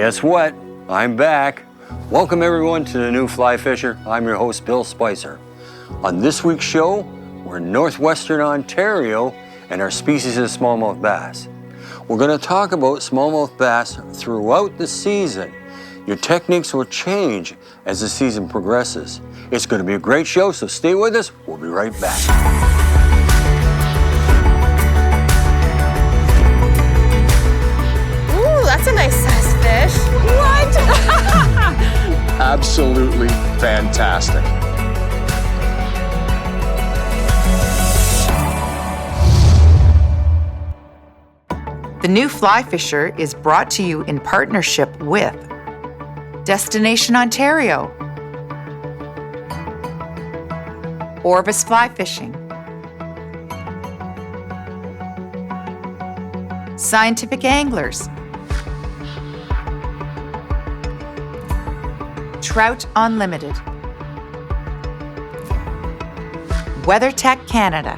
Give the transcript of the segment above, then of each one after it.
Guess what? I'm back. Welcome everyone to the New Fly Fisher. I'm your host, Bill Spicer. On this week's show, we're in northwestern Ontario and our species is smallmouth bass. We're going to talk about smallmouth bass throughout the season. Your techniques will change as the season progresses. It's going to be a great show, so stay with us. We'll be right back. Ooh, that's a nice size fish. What? Absolutely fantastic. The New Fly Fisher is brought to you in partnership with Destination Ontario, Orvis Fly Fishing, Scientific Anglers, Trout Unlimited, WeatherTech Canada,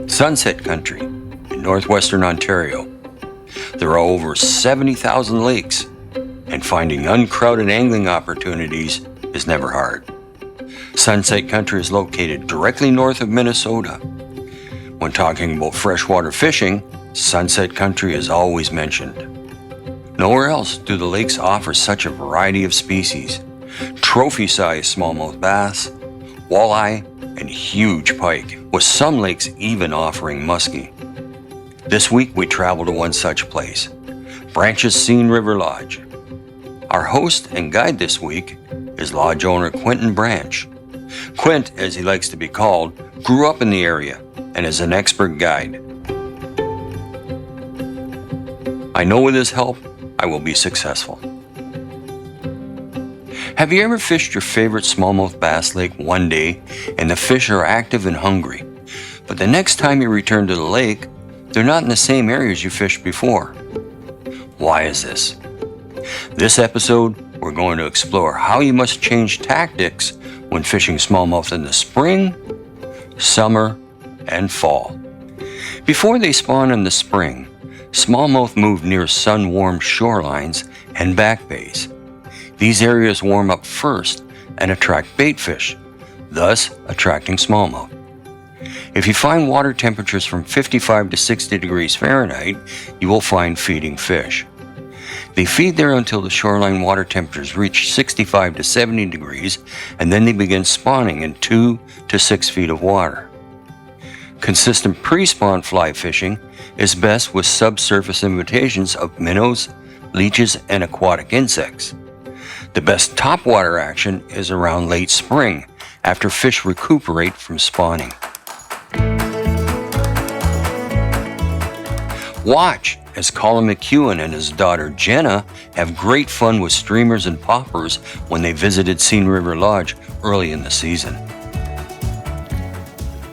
Sunset Country in northwestern Ontario. There are over 70,000 lakes, and finding uncrowded angling opportunities is never hard. Sunset Country is located directly north of Minnesota. When talking about freshwater fishing, Sunset Country is always mentioned. Nowhere else do the lakes offer such a variety of species: trophy-sized smallmouth bass, walleye, and huge pike, with some lakes even offering muskie. This week we travel to one such place, Branch's Seine River Lodge. Our host and guide this week is lodge owner Quentin Branch. Quint, as he likes to be called, grew up in the area and is an expert guide. I know with his help, I will be successful. Have you ever fished your favorite smallmouth bass lake one day and the fish are active and hungry, but the next time you return to the lake, they're not in the same areas you fished before? Why is this? This episode, we're going to explore how you must change tactics when fishing smallmouth in the spring, summer, and fall. Before they spawn in the spring, smallmouth move near sun-warmed shorelines and back bays. These areas warm up first and attract bait fish, thus attracting smallmouth. If you find water temperatures from 55 to 60 degrees Fahrenheit, you will find feeding fish. They feed there until the shoreline water temperatures reach 65 to 70 degrees, and then they begin spawning in 2 to 6 feet of water. Consistent pre-spawn fly fishing is best with subsurface imitations of minnows, leeches, and aquatic insects. The best topwater action is around late spring, after fish recuperate from spawning. Watch as Colin McEwen and his daughter Jenna have great fun with streamers and poppers when they visited Seine River Lodge early in the season.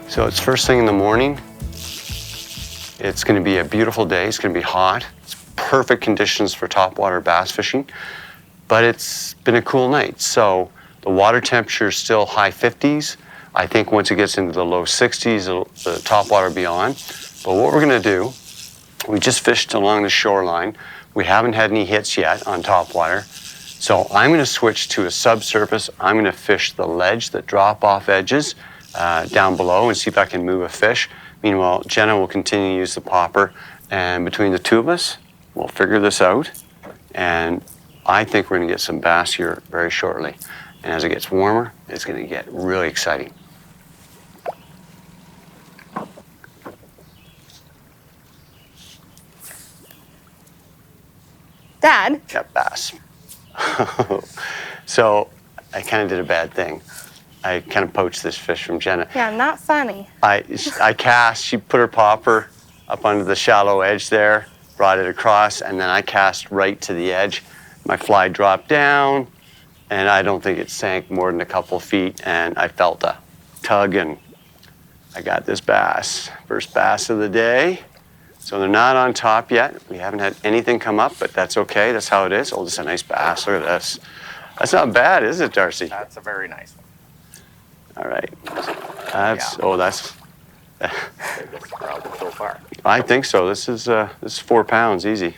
So it's first thing in the morning. It's going to be a beautiful day. It's going to be hot. It's perfect conditions for topwater bass fishing. But it's been a cool night, so the water temperature is still high 50s. I think once it gets into the low 60s, the topwater will be on. But what we're gonna do, we just fished along the shoreline. We haven't had any hits yet on topwater. So I'm gonna switch to a subsurface. I'm gonna fish the ledge, the drop-off edges down below, and see if I can move a fish. Meanwhile, Jenna will continue to use the popper, and between the two of us, we'll figure this out. And I think we're going to get some bass here very shortly. And as it gets warmer, it's going to get really exciting. Dad? Got bass. So I kind of did a bad thing. I kind of poached this fish from Jenna. Yeah, not funny. I cast, she put her popper up under the shallow edge there, brought it across, and then I cast right to the edge. My fly dropped down, and I don't think it sank more than a couple feet, and I felt a tug, and I got this bass. First bass of the day. So they're not on top yet. We haven't had anything come up, but that's okay. That's how it is. Oh, just a nice bass. Look at this. That's not bad, is it, Darcy? That's a very nice one. All right. That's, oh, that's. Biggest problem so far. I think so. This is 4 pounds, easy.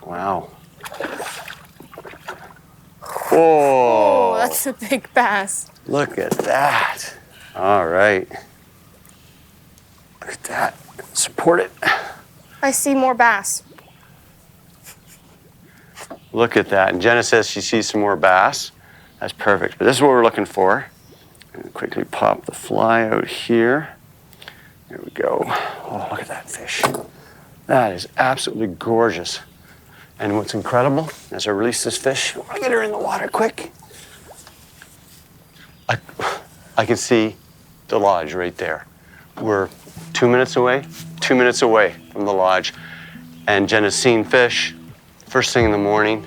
Wow. Whoa! Oh, that's a big bass. Look at that. All right. Look at that. Support it. I see more bass. Look at that. And Jenna says she sees some more bass. That's perfect. But this is what we're looking for. I'm gonna quickly pop the fly out here. There we go. Oh, look at that fish. That is absolutely gorgeous. And what's incredible, as I release this fish, I want to get her in the water quick. I can see the lodge right there. We're 2 minutes away from the lodge. And Jenna's seen fish first thing in the morning,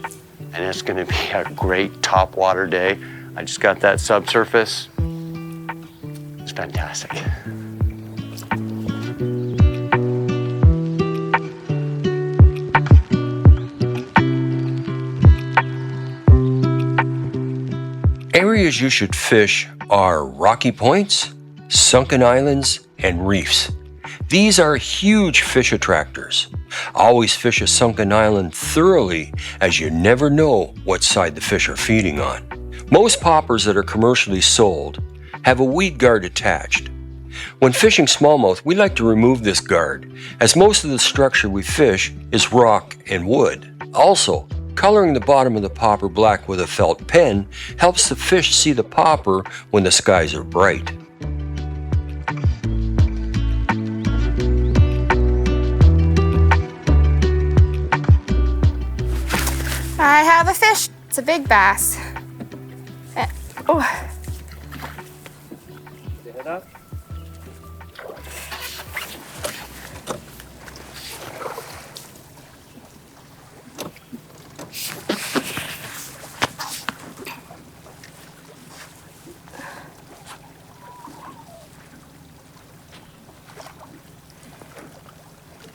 and it's gonna be a great top water day. I just got that subsurface. It's fantastic. Areas you should fish are rocky points, sunken islands, and reefs. These are huge fish attractors. Always fish a sunken island thoroughly, as you never know what side the fish are feeding on. Most poppers that are commercially sold have a weed guard attached. When fishing smallmouth, we like to remove this guard, as most of the structure we fish is rock and wood. Also, coloring the bottom of the popper black with a felt pen helps the fish see the popper when the skies are bright. I have a fish. It's a big bass. Oh.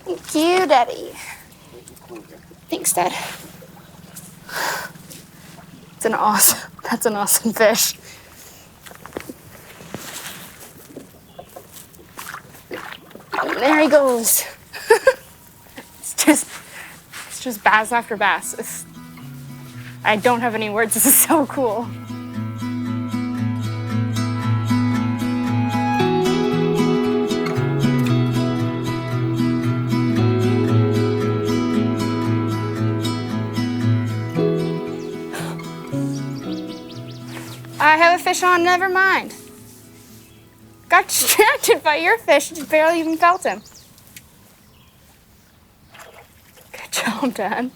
Thank you, Daddy. Thanks, Dad. That's an awesome fish. And there he goes. It's just bass after bass. I don't have any words. This is so cool. I have a fish on, never mind. Got distracted by your fish, just barely even felt him. Good job, Dad.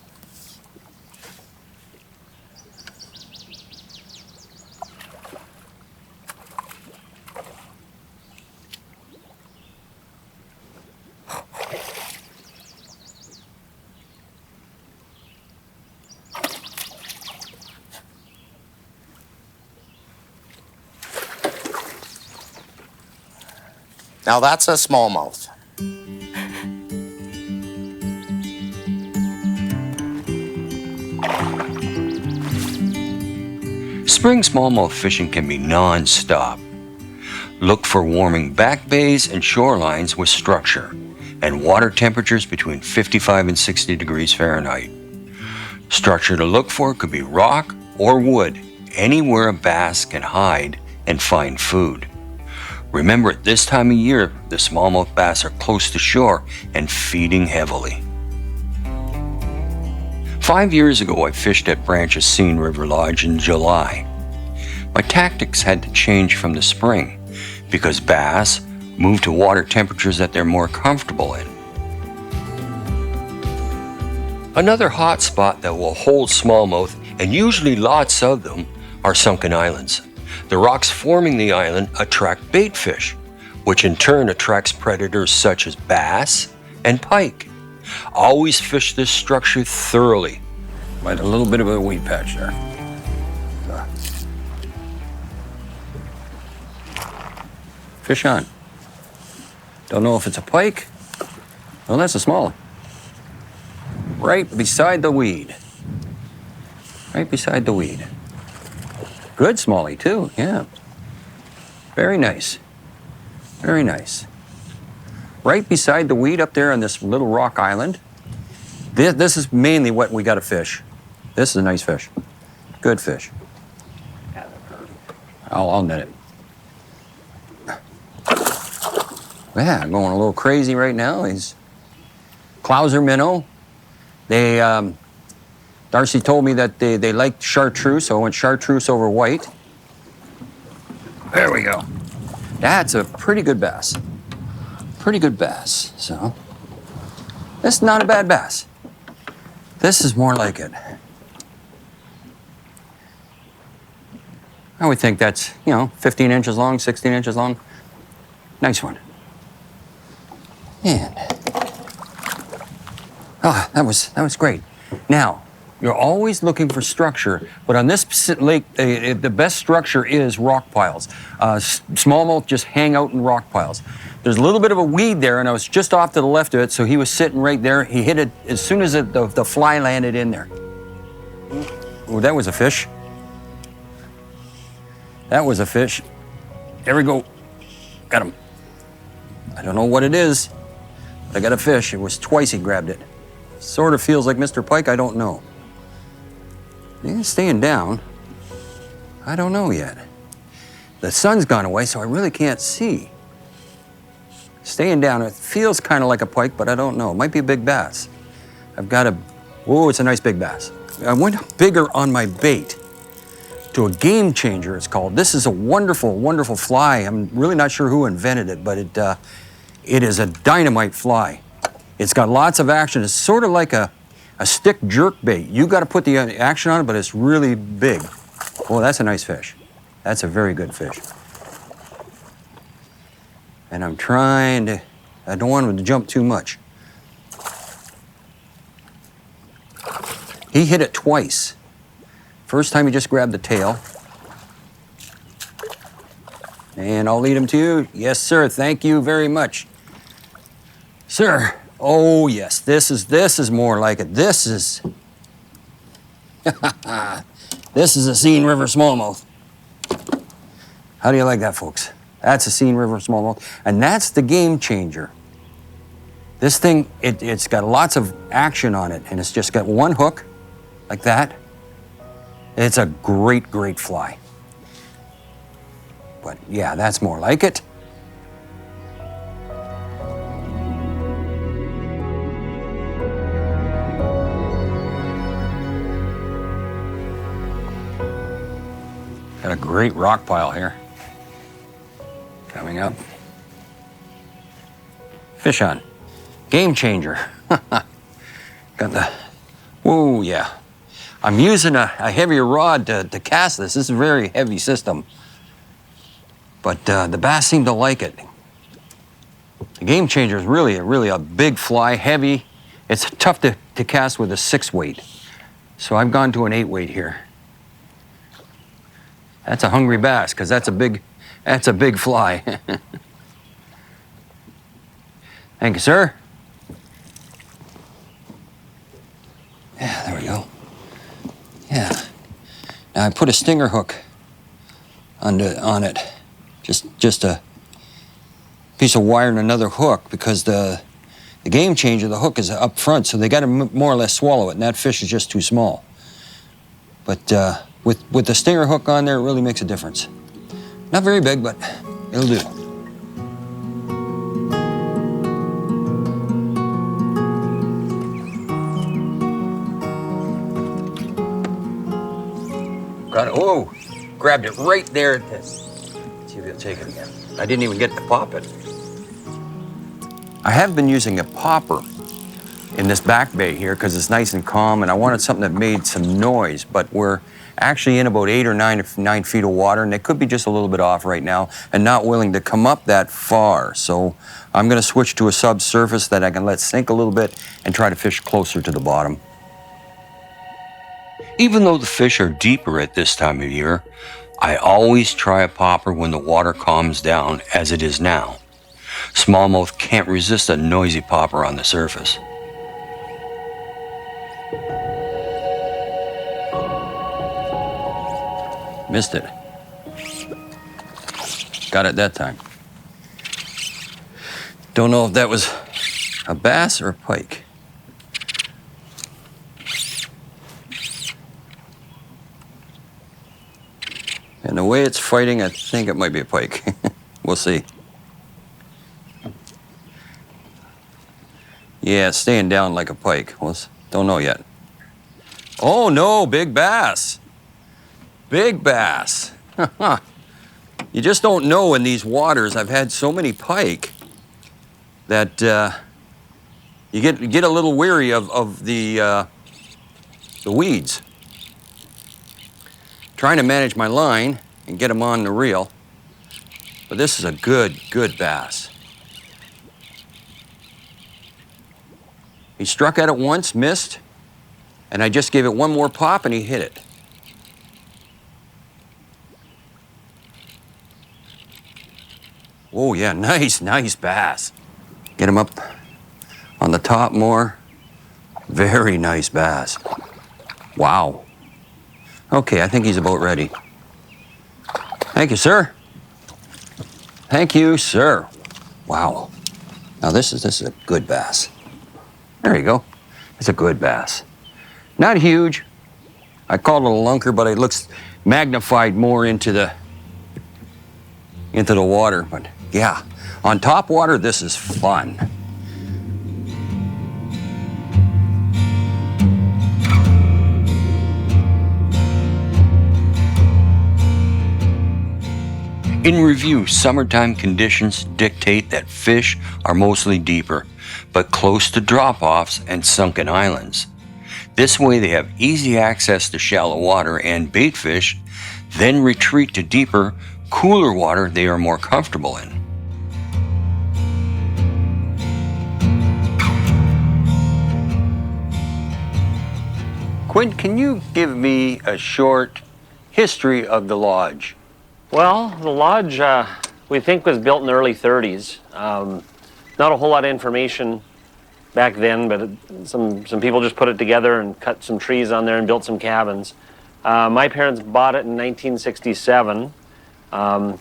Now that's a smallmouth. Spring smallmouth fishing can be non-stop. Look for warming back bays and shorelines with structure and water temperatures between 55 and 60 degrees Fahrenheit. Structure to look for could be rock or wood, anywhere a bass can hide and find food. Remember, at this time of year, the smallmouth bass are close to shore and feeding heavily. 5 years ago, I fished at Branch's Seine River Lodge in July. My tactics had to change from the spring because bass move to water temperatures that they're more comfortable in. Another hot spot that will hold smallmouth, and usually lots of them, are sunken islands. The rocks forming the island attract bait fish, which in turn attracts predators such as bass and pike. Always fish this structure thoroughly. Might a little bit of a weed patch there. Fish on. Don't know if it's a pike. Well, that's a small one. Right beside the weed. Right beside the weed. Good smallie, too, yeah. Very nice. Very nice. right beside the weed up there on this little rock island. This is mainly what we got to fish. This is a nice fish. Good fish. I'll net it. Yeah, going a little crazy right now. He's Clouser minnow. They, Darcy told me that they liked chartreuse, so I went chartreuse over white. There we go. That's a pretty good bass. Pretty good bass, so. This is not a bad bass. This is more like it. I would think that's, 15 inches long, 16 inches long. Nice one. And, that was great. Now, you're always looking for structure, but on this lake, the best structure is rock piles. Smallmouth just hang out in rock piles. There's a little bit of a weed there, and I was just off to the left of it, so he was sitting right there. He hit it as soon as the fly landed in there. Oh, that was a fish. That was a fish. There we go. Got him. I don't know what it is, but I got a fish. It was twice he grabbed it. Sort of feels like Mr. Pike, I don't know. He's staying down. I don't know yet. The sun's gone away, so I really can't see. Staying down, it feels kind of like a pike, but I don't know. It might be a big bass. I've got a, whoa, it's a nice big bass. I went bigger on my bait to a game changer, it's called. This is a wonderful, wonderful fly. I'm really not sure who invented it, but it is a dynamite fly. It's got lots of action. It's sort of like a stick jerk bait. You got to put the action on it, but it's really big. Oh, that's a nice fish. That's a very good fish. And I'm trying to, I don't want him to jump too much. He hit it twice. First time he just grabbed the tail. And I'll lead him to you. Yes, sir, thank you very much. Sir, oh yes, this is more like it. This is, this is a Seine River smallmouth. How do you like that, folks? That's a Seine River smallmouth, and that's the game changer. This thing, it's got lots of action on it, and it's just got one hook, like that. It's a great, great fly. But yeah, that's more like it. Got a great rock pile here. Coming up. Fish on. Game changer. Got the, whoa, yeah. I'm using a heavier rod to cast this. This is a very heavy system. But the bass seem to like it. The game changer is really a big fly, heavy. It's tough to cast with a 6-weight. So I've gone to an 8-weight here. That's a hungry bass, because that's a big fly. Thank you, sir. Yeah, there we go. Yeah. Now I put a stinger hook on it. Just a piece of wire and another hook, because the game changer, the hook is up front, so they got to more or less swallow it, and that fish is just too small. But with the stinger hook on there, it really makes a difference. Not very big, but it'll do. Got it. Oh, grabbed it right there. Let's see if he'll take it again. I didn't even get to pop it. I have been using a popper in this back bay here because it's nice and calm, and I wanted something that made some noise, but we're actually in about 8 or 9 feet of water, and they could be just a little bit off right now and not willing to come up that far. So I'm going to switch to a subsurface that I can let sink a little bit and try to fish closer to the bottom. Even though the fish are deeper at this time of year, I always try a popper when the water calms down, as it is now. Smallmouth can't resist a noisy popper on the surface. Missed it. Got it that time. Don't know if that was a bass or a pike. And the way it's fighting, I think it might be a pike. We'll see. Yeah, it's staying down like a pike. Don't know yet. Oh no, big bass. Big bass. You just don't know in these waters. I've had so many pike that you get a little weary of the weeds. Trying to manage my line and get them on the reel. But this is a good bass. He struck at it once, missed, and I just gave it one more pop and he hit it. Oh yeah, nice bass. Get him up on the top more. Very nice bass. Wow. Okay, I think he's about ready. Thank you, sir. Thank you, sir. Wow. Now this is a good bass. There you go. It's a good bass. Not huge. I called it a lunker, but it looks magnified more into the water. But yeah, on top water, this is fun. In review, summertime conditions dictate that fish are mostly deeper, but close to drop-offs and sunken islands. This way they have easy access to shallow water and bait fish, then retreat to deeper, cooler water they are more comfortable in. Quint, can you give me a short history of the lodge? Well, the lodge, we think was built in the early 30s. Not a whole lot of information back then, but some people just put it together and cut some trees on there and built some cabins. My parents bought it in 1967. At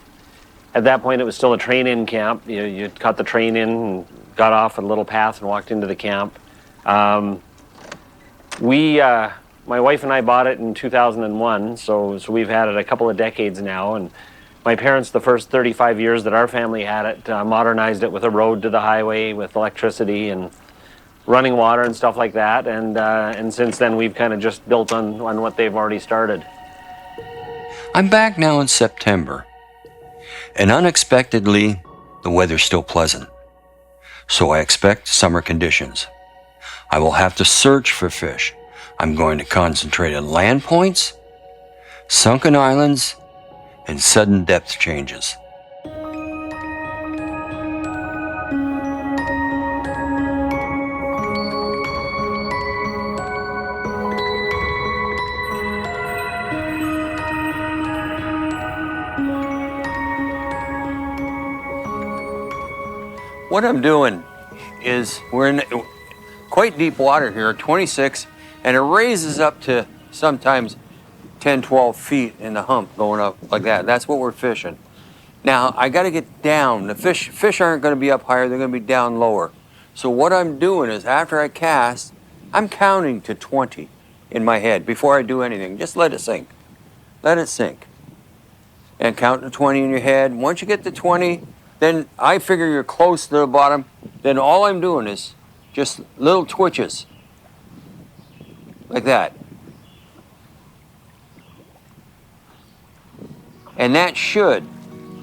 that point, it was still a train-in camp. You cut the train in and got off a little path and walked into the camp. My wife and I bought it in 2001, so we've had it a couple of decades now. And my parents, the first 35 years that our family had it, modernized it with a road to the highway, with electricity and running water and stuff like that. And since then, we've kind of just built on what they've already started. I'm back now in September, and unexpectedly, the weather's still pleasant. So I expect summer conditions. I will have to search for fish. I'm going to concentrate on land points, sunken islands, and sudden depth changes. What I'm doing is we're in quite deep water here, 26, and it raises up to sometimes 10, 12 feet in the hump going up like that. That's what we're fishing. Now, I got to get down. The fish aren't going to be up higher. They're going to be down lower. So what I'm doing is after I cast, I'm counting to 20 in my head before I do anything. Just let it sink. Let it sink. And count to 20 in your head. Once you get to 20, then I figure you're close to the bottom. Then all I'm doing is just little twitches. Like that. And that should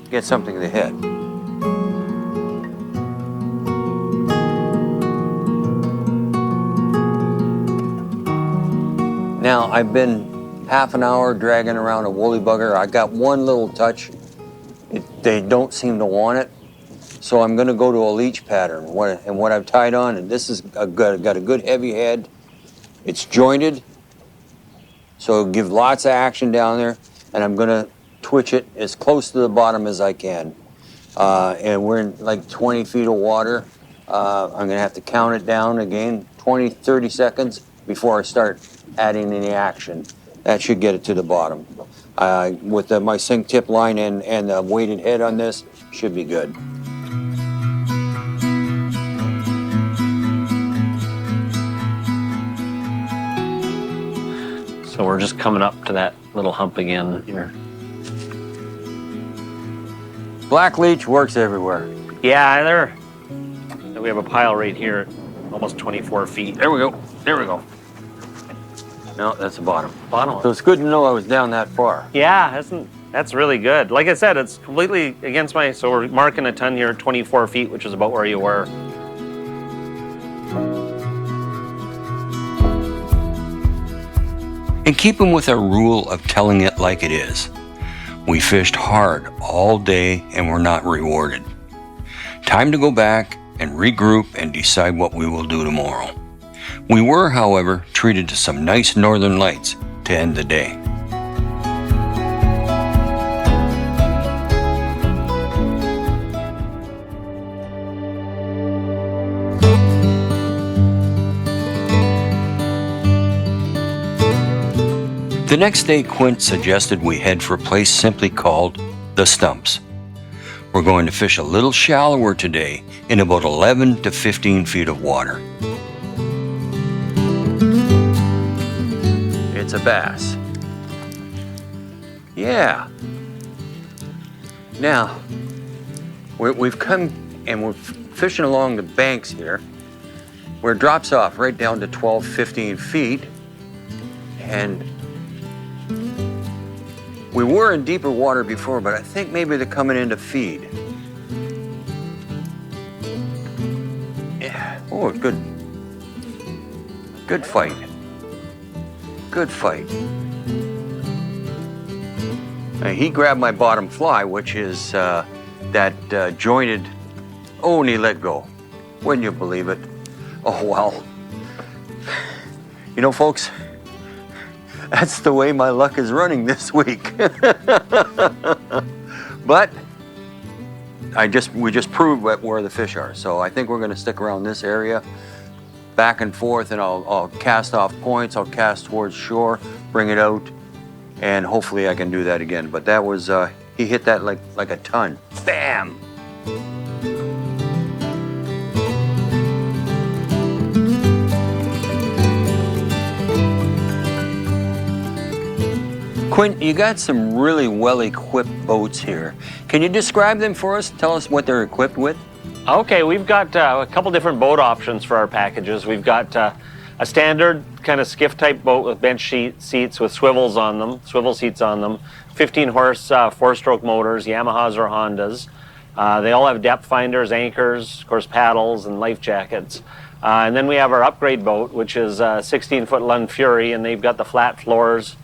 get something to the head. Now, I've been half an hour dragging around a woolly bugger. I got one little touch. They don't seem to want it. So I'm going to go to a leech pattern. What I've tied on, and this is got a good heavy head. It's jointed, so it'll give lots of action down there. And I'm going to twitch it as close to the bottom as I can. And we're in like 20 feet of water. I'm going to have to count it down again, 20, 30 seconds before I start adding any action. That should get it to the bottom. With my sink tip line and the weighted head on this, should be good. So we're just coming up to that little hump again here. Black leech works everywhere. Yeah, we have a pile right here, almost 24 feet. There we go. There we go. No, that's the bottom. Bottom. So it's good to know I was down that far. Yeah, that's really good. Like I said, it's completely against so we're marking a ton here, 24 feet, which is about where you were. And keeping with our rule of telling it like it is, we fished hard all day and were not rewarded. Time to go back and regroup and decide what we will do tomorrow. We were, however, treated to some nice northern lights to end the day. The next day, Quint suggested we head for a place simply called The Stumps. We're going to fish a little shallower today in about 11 to 15 feet of water. It's a bass. Yeah. Now, we've come and we're fishing along the banks here where it drops off right down to 12, 15 feet. And we were in deeper water before, but I think maybe they're coming in to feed. Yeah. Oh, good fight. Good fight. He grabbed my bottom fly, which is that jointed, oh, and he let go. Wouldn't you believe it? Oh, well. You know, folks, that's the way my luck is running this week. But we just proved where the fish are. So I think we're going to stick around this area, back and forth, and I'll cast off points. I'll cast towards shore, bring it out, and hopefully I can do that again. But that was he hit that like a ton. Bam! Quint, you got some really well-equipped boats here. Can you describe them for us? Tell us what they're equipped with. Okay, we've got a couple different boat options for our packages. We've got a standard kind of skiff-type boat with bench seats with swivels on them, swivel seats on them, 15-horse four-stroke motors, Yamahas or Hondas. They all have depth finders, anchors, of course, paddles, and life jackets. And then we have our upgrade boat, which is a 16-foot Lund Fury, and they've got the flat floors.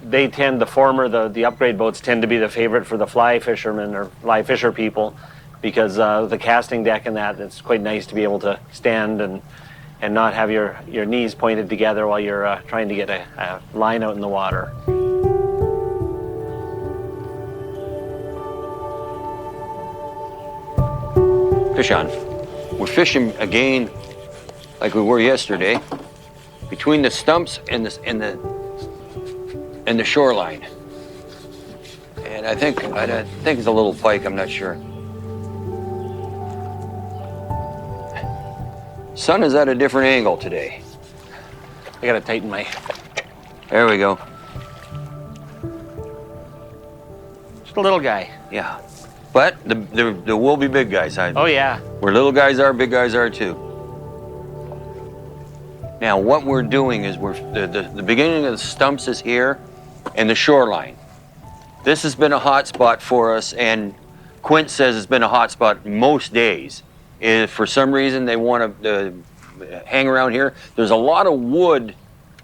They tend, the upgrade boats tend to be the favorite for the fly fishermen or fly fisher people, because the casting deck and that, it's quite nice to be able to stand and not have your knees pointed together while you're trying to get a line out in the water. Fish on. We're fishing again like we were yesterday, between the stumps and the shoreline. And I think it's a little pike, I'm not sure. Sun is at a different angle today. I gotta tighten my... There we go. Just a little guy. Yeah. But there will be big guys. Oh yeah. Where little guys are, big guys are too. Now what we're doing is the beginning of the stumps is here and the shoreline. This has been a hot spot for us, and Quint says it's been a hot spot most days. If for some reason they want to hang around here, there's a lot of wood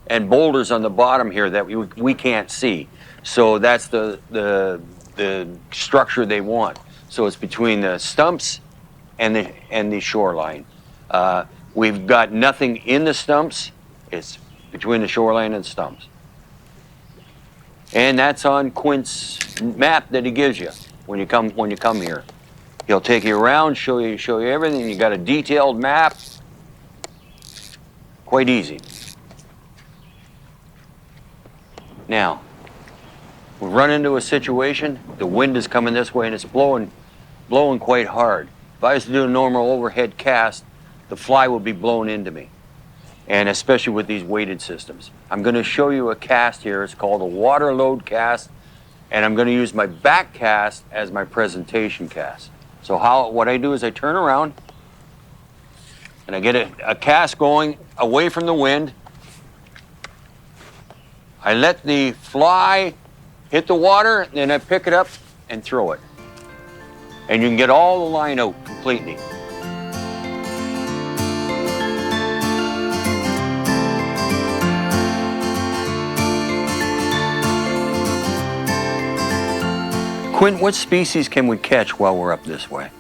and boulders on the bottom here that we can't see. So that's the structure they want. So it's between the stumps and the shoreline. We've got nothing in the stumps. It's between the shoreline and the stumps. And that's on Quint's map that he gives you when you come here. He'll take you around, show you everything. You got a detailed map. Quite easy. Now, we've run into a situation. The wind is coming this way and it's blowing quite hard. If I was to do a normal overhead cast, the fly would be blown into me. and especially with these weighted systems. I'm going to show you a cast here. It's called a water load cast, and I'm going to use my back cast as my presentation cast. So what I do is I turn around and I get a cast going away from the wind. I let the fly hit the water, and then I pick it up and throw it. And you can get all the line out completely. Quint, what species can we catch while we're up this way?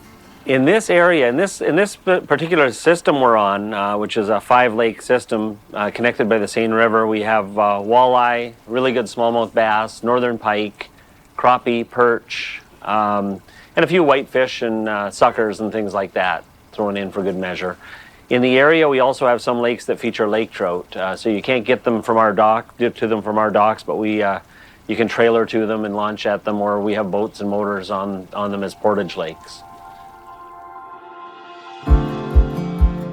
In this area, in this particular system we're on, which is a 5-lake system connected by the Seine River, we have walleye, really good smallmouth bass, northern pike, crappie, perch, and a few whitefish and suckers and things like that thrown in for good measure. In the area, we also have some lakes that feature lake trout, so you can't get them from our docks, but you can trailer to them and launch at them, or we have boats and motors on them as portage lakes.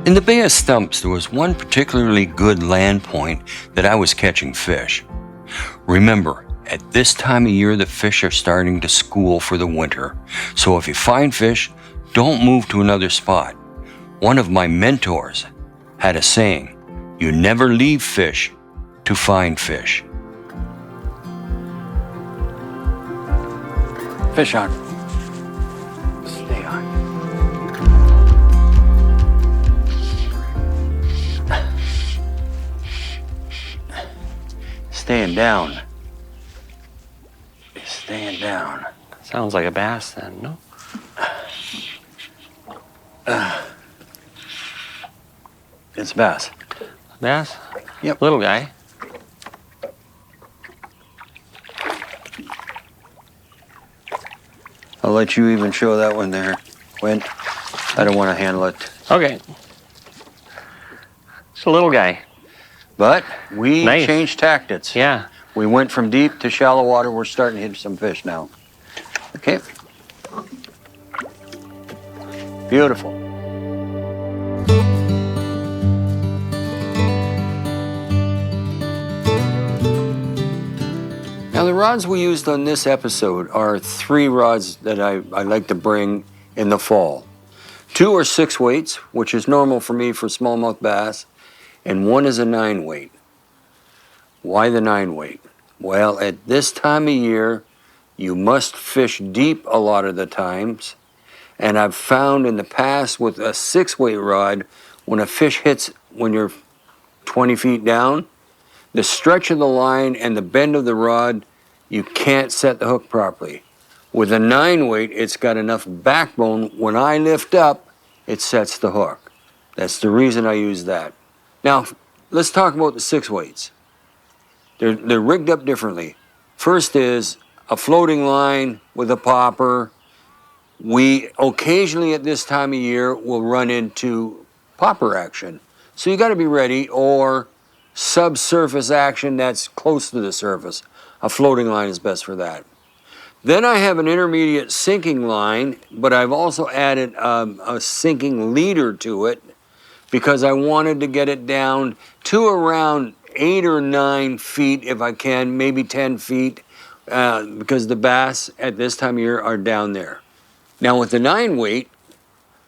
In the Bay of Stumps, there was one particularly good land point that I was catching fish. Remember, at this time of year, the fish are starting to school for the winter. So if you find fish, don't move to another spot. One of my mentors had a saying, you never leave fish to find fish. Fish on. Stay on. Staying down. Staying down. Sounds like a bass then, no? It's bass. Bass? Yep. Little guy. I'll let you even show that one there, Quint. I don't want to handle it. Okay. It's a little guy. But we Nice. changed tactics. Yeah. We went from deep to shallow water. We're starting to hit some fish now. Okay. Beautiful. Now, the rods we used on this episode are 3 rods that I like to bring in the fall. 2 are 6 weights, which is normal for me for smallmouth bass, and 1 is a 9 weight. Why the 9 weight? Well, at this time of year, you must fish deep a lot of the times, and I've found in the past with a 6 weight rod, when a fish hits when you're 20 feet down, the stretch of the line and the bend of the rod, you can't set the hook properly. With a 9 weight, it's got enough backbone. When I lift up, it sets the hook. That's the reason I use that. Now, let's talk about the 6 weights. They're rigged up differently. First is a floating line with a popper. We occasionally at this time of year will run into popper action. So you got to be ready, or subsurface action that's close to the surface. A floating line is best for that. Then I have an intermediate sinking line, but I've also added a sinking leader to it because I wanted to get it down to around 8 or 9 feet if I can, maybe 10 feet, because the bass at this time of year are down there. Now with the 9 weight,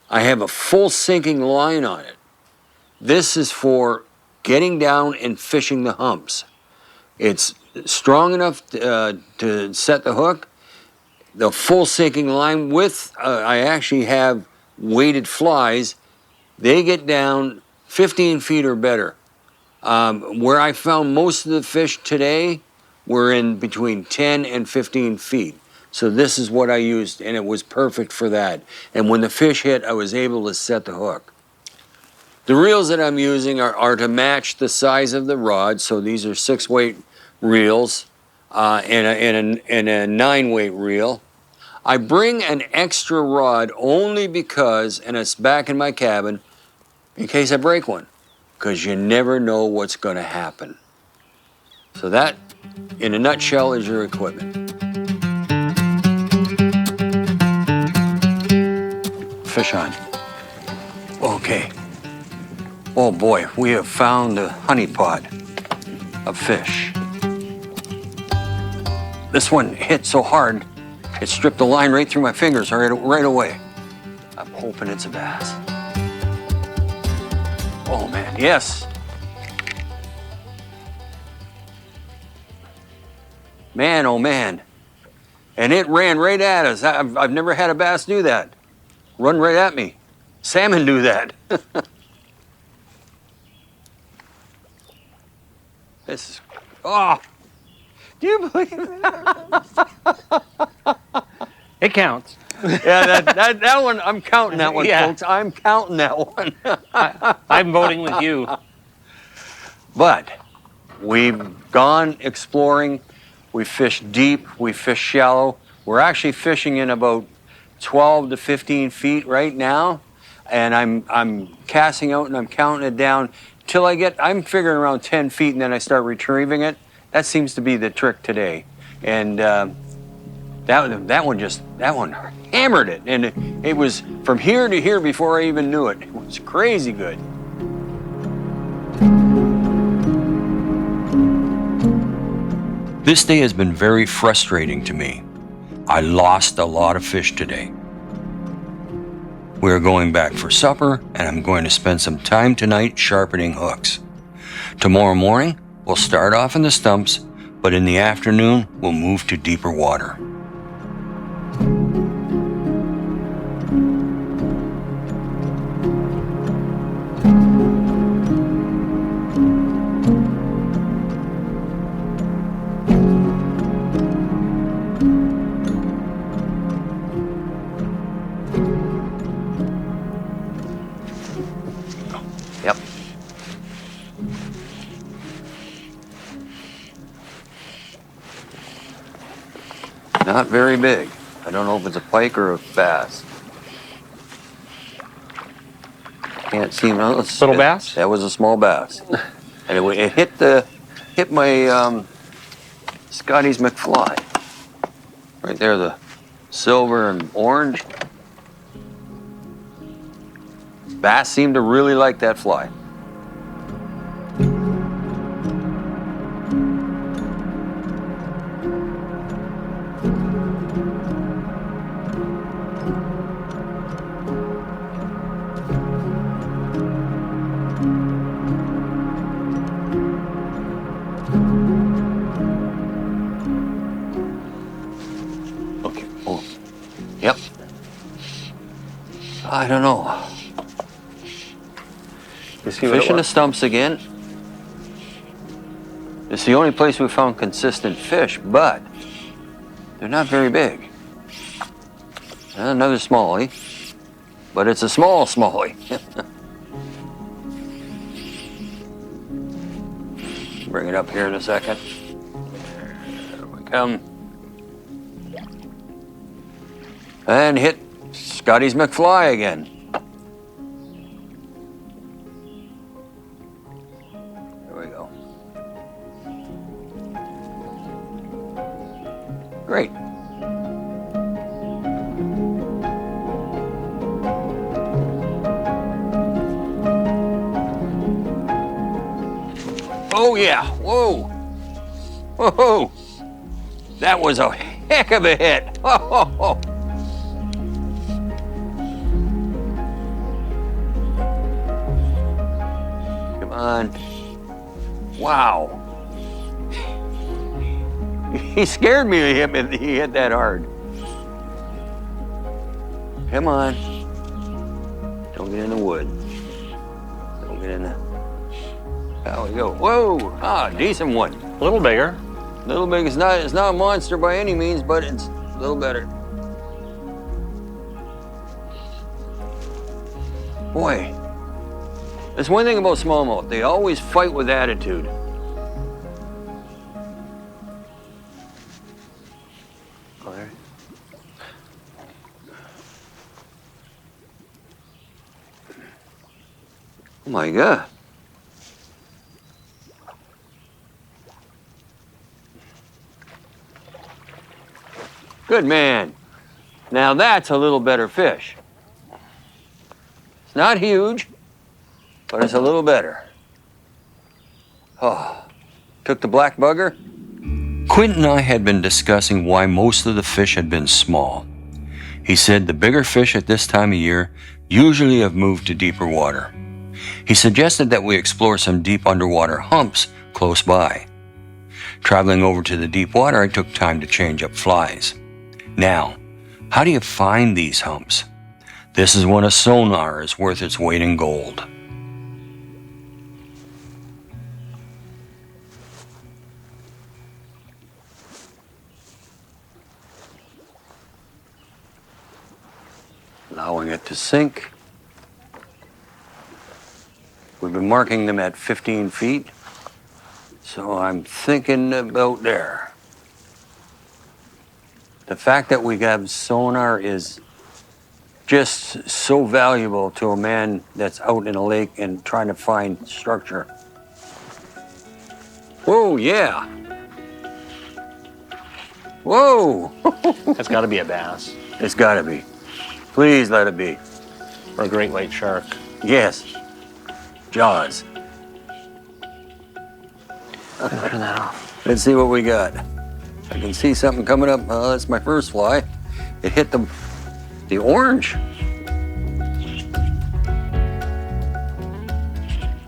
I have a full sinking line on it. This is for getting down and fishing the humps. It's strong enough to set the hook. The full sinking line with, I actually have weighted flies. They get down 15 feet or better. Where I found most of the fish today were in between 10 and 15 feet. So this is what I used, and it was perfect for that. And when the fish hit, I was able to set the hook. The reels that I'm using are to match the size of the rod. So these are 6 weight reels and a 9 weight reel. I bring an extra rod only because, and it's back in my cabin, in case I break one, because you never know what's going to happen. So that, in a nutshell, is your equipment. Fish on. Okay. Oh boy, we have found a honeypot of fish. This one hit so hard, it stripped the line right through my fingers right away. I'm hoping it's a bass. Oh man, yes. Man, oh man. And it ran right at us. I've never had a bass do that. Run right at me. Salmon do that. This is, oh, do you believe that? It counts. Yeah, that one, I'm counting that one, Yeah. folks. I'm counting that one. I'm voting with you. But we've gone exploring. We fished deep, we fished shallow. We're actually fishing in about 12 to 15 feet right now. And I'm casting out and I'm counting it down till I'm figuring around 10 feet and then I start retrieving it. That seems to be the trick today. And that one hammered it. And it was from here to here before I even knew it. It was crazy good. This day has been very frustrating to me. I lost a lot of fish today. We're going back for supper, and I'm going to spend some time tonight sharpening hooks. Tomorrow morning, we'll start off in the stumps, but in the afternoon, we'll move to deeper water. Yep. Not very big. I don't know if it's a pike or a bass. Can't see. Little bass? That was a small bass. And it hit my Scotty's McFly. Right there, the silver and orange. Bass seemed to really like that fly. Okay. Oh. Yep. I don't know. You see what it Fishing the was? stumps again. It's the only place we found consistent fish, but they're not very big. Another smallie, but it's a small smallie. Bring it up here in a second. There we come. And hit Scotty's McFly again. There we go. Great. Oh yeah, whoa. Whoa. That was a heck of a hit. Oh. Come on. Wow. He scared me to him. He hit that hard. Come on. Don't get in the wood. Don't get in the... There we go. Whoa! Ah, decent one. A little bigger. Little big. It's not a monster by any means, but it's a little better. Boy, there's one thing about smallmouth. They always fight with attitude. Oh my God. Good man. Now that's a little better fish. It's not huge, but it's a little better. Oh, took the black bugger? Quint and I had been discussing why most of the fish had been small. He said the bigger fish at this time of year usually have moved to deeper water. He suggested that we explore some deep underwater humps close by. Traveling over to the deep water, I took time to change up flies. Now, how do you find these humps? This is when a sonar is worth its weight in gold. Allowing it to sink. We've been marking them at 15 feet, so I'm thinking about there. The fact that we have sonar is just so valuable to a man that's out in a lake and trying to find structure. Whoa, yeah. Whoa. That's got to be a bass It's gotta be. Please let it be. or a great white shark. Yes. Jaws. Turn that off. Let's see what we got. I can see something coming up. That's my first fly. It hit the orange.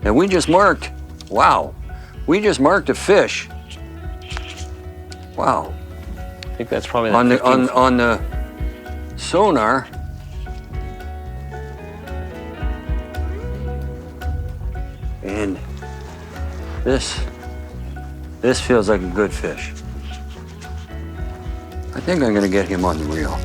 And we just marked, wow, we just marked a fish. Wow. I think that's probably On the, 15 on the sonar. And this feels like a good fish. I think I'm gonna get him on the reel.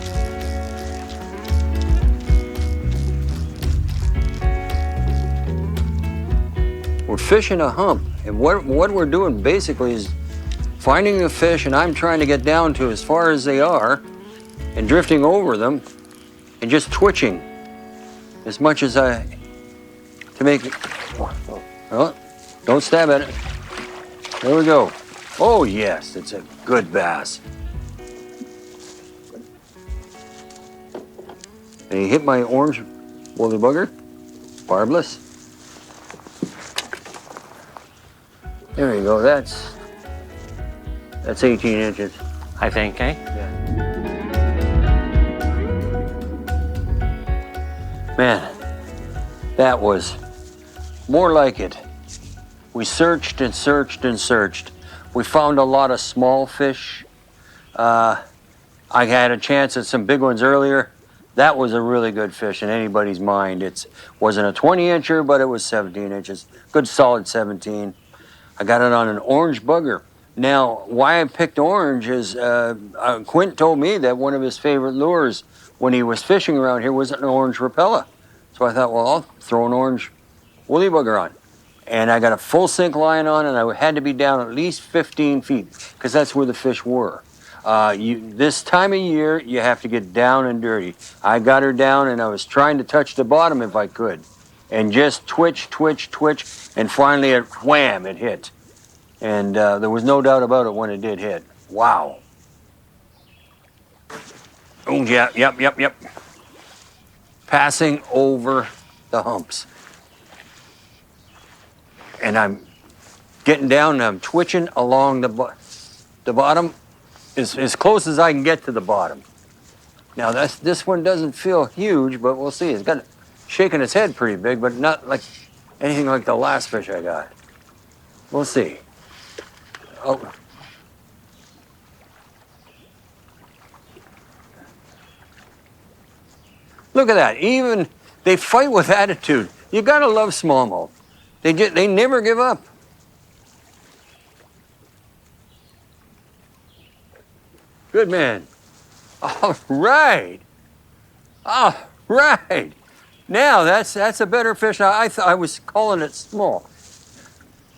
We're fishing a hump, and what we're doing basically is finding the fish, and I'm trying to get down to as far as they are, and drifting over them, and just twitching as much as I to make it. Oh, don't stab at it. There we go. Oh yes, it's a good bass. And he hit my orange woolly bugger, barbless. There you go. That's 18 inches. I think, eh? Man, that was more like it. We searched and searched and searched. We found a lot of small fish. I had a chance at some big ones earlier. That was a really good fish in anybody's mind. It wasn't a 20-incher, but it was 17 inches. Good solid 17. I got it on an orange bugger. Now, why I picked orange is Quint told me that one of his favorite lures when he was fishing around here was an orange rapella. So I thought, well, I'll throw an orange woolly bugger on. And I got a full sink line on, and I had to be down at least 15 feet because that's where the fish were. This time of year, you have to get down and dirty. I got her down, and I was trying to touch the bottom if I could. And just twitch, twitch, twitch, and finally, wham, it hit. And there was no doubt about it when it did hit. Wow. Oh, yeah, yep. Passing over the humps. And I'm getting down, and I'm twitching along the bottom as close as I can get to the bottom. Now, this one doesn't feel huge, but we'll see. It's got shaking its head pretty big, but not like anything like the last fish I got. We'll see. Oh. Look at that. Even they fight with attitude. You gotta love smallmouth. They never give up. Good man. All right. All right. Now that's a better fish. I was calling it small.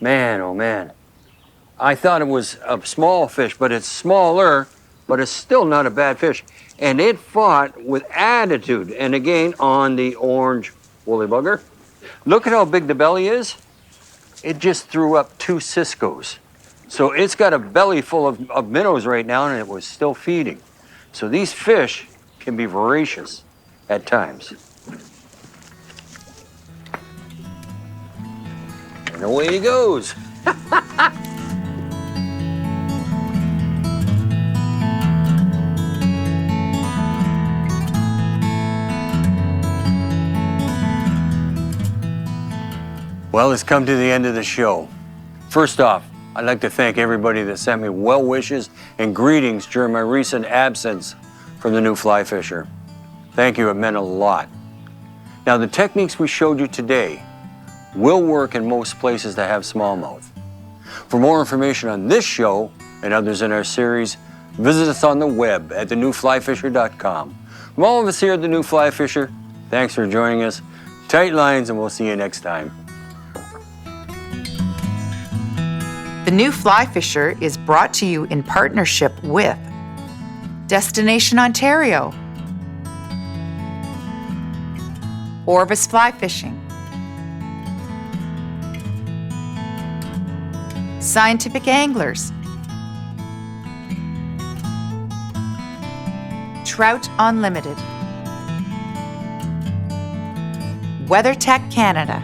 Man, oh man. I thought it was a small fish, but it's smaller, but it's still not a bad fish. And it fought with attitude. And again, on the orange woolly bugger. Look at how big the belly is. It just threw up 2 Cisco's. So it's got a belly full of minnows right now, and it was still feeding. So these fish can be voracious at times. And away he goes. Well, it's come to the end of the show. First off, I'd like to thank everybody that sent me well wishes and greetings during my recent absence from the new fly fisher. Thank you, it meant a lot. Now, the techniques we showed you today will work in most places that have smallmouth. For more information on this show and others in our series, visit us on the web at thenewflyfisher.com. From all of us here at The New Fly Fisher, thanks for joining us. Tight lines, and we'll see you next time. The New Fly Fisher is brought to you in partnership with Destination Ontario, Orvis Fly Fishing, Scientific Anglers, Trout Unlimited, WeatherTech Canada,